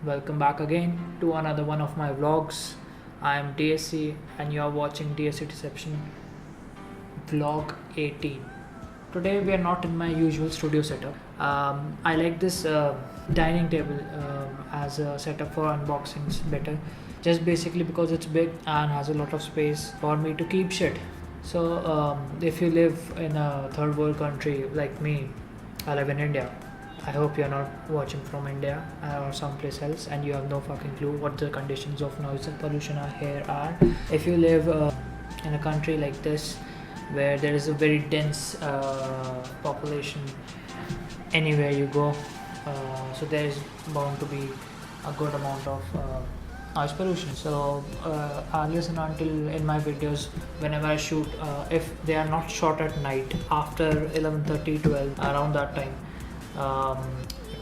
Welcome back again to another one of my vlogs. I am DSC and you are watching DSC Deception vlog 18. Today we are not in my usual studio setup. I like this dining table as a setup for unboxings better, just basically because it's big and has a lot of space for me to keep shit. So if you live in a third world country like me, I live in India. I hope you're not watching from India or someplace else and you have no fucking clue what the conditions of noise and pollution here are. If you live in a country like this where there is a very dense population anywhere you go, so there is bound to be a good amount of noise pollution. So listen until in my videos whenever I shoot, if they are not shot at night after 11:30, 12, around that time,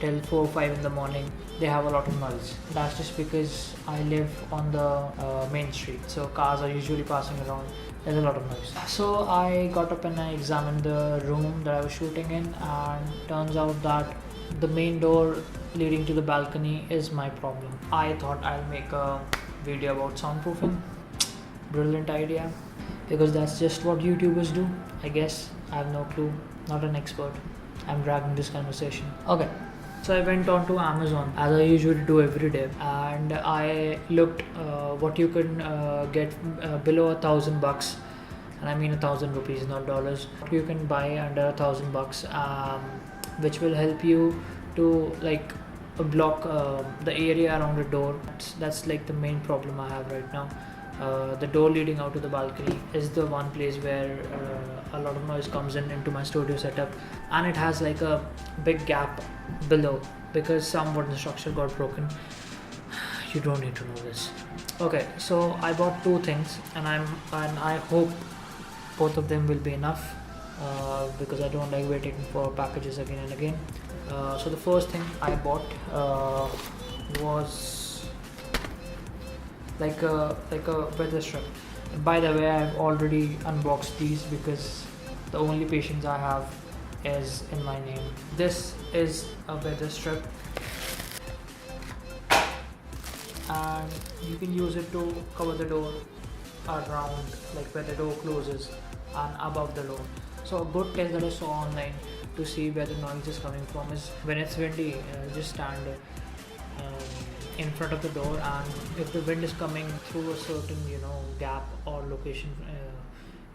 till 4 5 in the morning, they have a lot of noise. That's just because I live on the main street, so cars are usually passing around. There's a lot of noise. So I got up and I examined the room that I was shooting in, and turns out that the main door leading to the balcony is my problem. I thought I'll make a video about soundproofing. Brilliant idea, because that's just what YouTubers do, I guess. I have no clue, not an expert. I'm dragging this conversation. Okay, so I went on to Amazon as I usually do every day, and I looked what you can get below $1,000, and I mean 1,000 rupees, not dollars. You can buy under $1,000, which will help you to like block the area around the door. That's like the main problem I have right now. The door leading out to the balcony is the one place where a lot of noise comes into my studio setup, and it has like a big gap below because some wooden structure got broken. You don't need to know this. Okay, so I bought two things, and I hope both of them will be enough because I don't like waiting for packages again and again. So the first thing I bought was like a WeatherStrip. By the way, I've already unboxed these because the only patience I have is in my name. This is a WeatherStrip, and you can use it to cover the door around, like where the door closes and above the door. So a good test that I saw online to see where the noise is coming from is when it's windy, just stand in front of the door, and if the wind is coming through a certain gap or location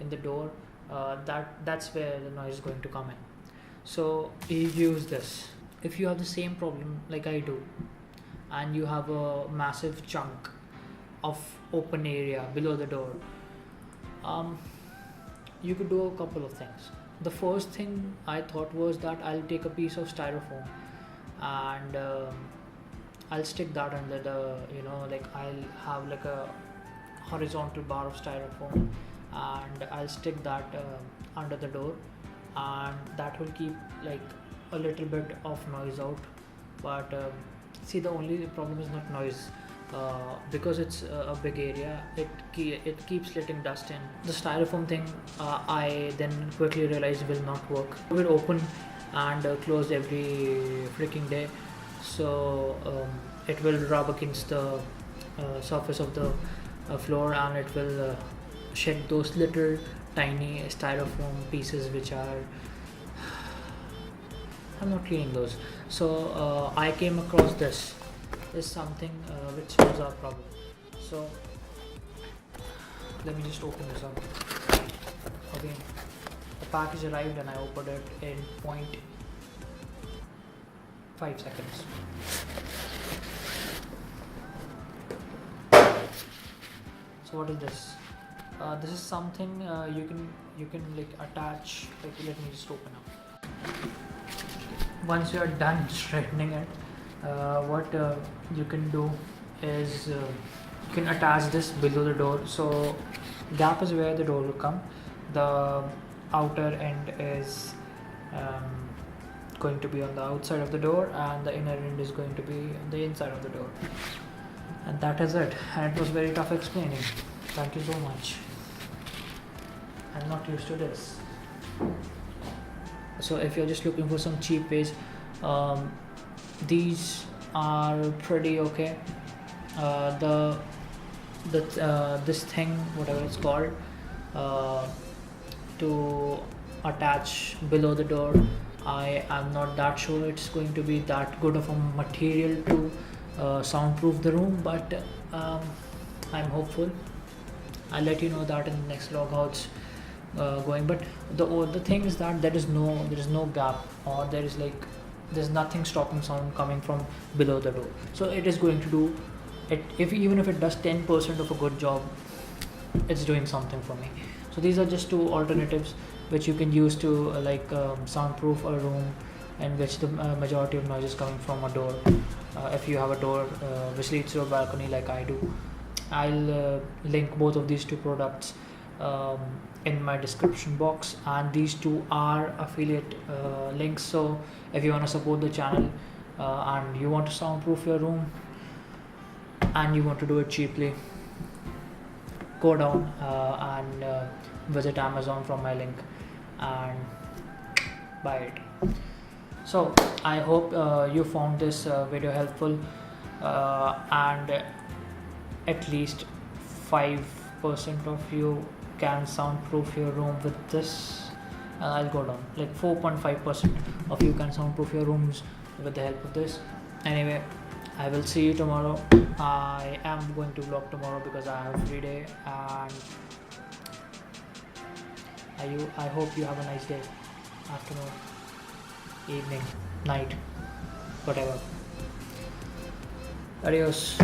in the door, that's where the noise is going to come in. So you use this. If you have the same problem like I do, and you have a massive chunk of open area below the door, you could do a couple of things. The first thing I thought was that I'll take a piece of styrofoam and I'll stick that under the, like I'll have like a horizontal bar of styrofoam, and I'll stick that under the door, and that will keep like a little bit of noise out. But see, the only problem is not noise. Because it's a big area, it keeps letting dust in. The styrofoam thing, I then quickly realized will not work. It will open and close every freaking day, so it will rub against the surface of the floor, and it will shed those little tiny styrofoam pieces which are I'm not cleaning those. So I came across this is something which solves our problem. So let me just open this up again. The package arrived and I opened it in 0.5 seconds. So what is this? This is something you can like attach. Like, let me just open up. Once you are done straightening it, what you can do is you can attach this below the door. So gap is where the door will come. The outer end is going to be on the outside of the door, and the inner end is going to be on the inside of the door. And that is it. And it was very tough explaining. Thank you so much. I'm not used to this. So if you're just looking for some cheap ways, these are pretty okay. This thing, whatever it's called, uh, to attach below the door, I am not that sure it's going to be that good of a material to soundproof the room, but um, I'm hopeful. I'll let you know that in the next vlog how it's going. But the thing is that there is no gap, or there's nothing stopping sound coming from below the door. So it is going to do it. Even if it does 10% of a good job, it's doing something for me. So these are just two alternatives which you can use to soundproof a room in which the majority of noise is coming from a door. If you have a door which leads to a balcony like I do, I'll link both of these two products in my description box, and these two are affiliate links. So if you want to support the channel and you want to soundproof your room and you want to do it cheaply, go down and visit Amazon from my link and buy it. So I hope you found this video helpful, and at least 5% of you can soundproof your room with this. I'll go down, like 4.5% of you can soundproof your rooms with the help of this. Anyway, I will see you tomorrow. I am going to vlog tomorrow because I have a free day, and I hope you have a nice day, afternoon, evening, night, whatever. Adios.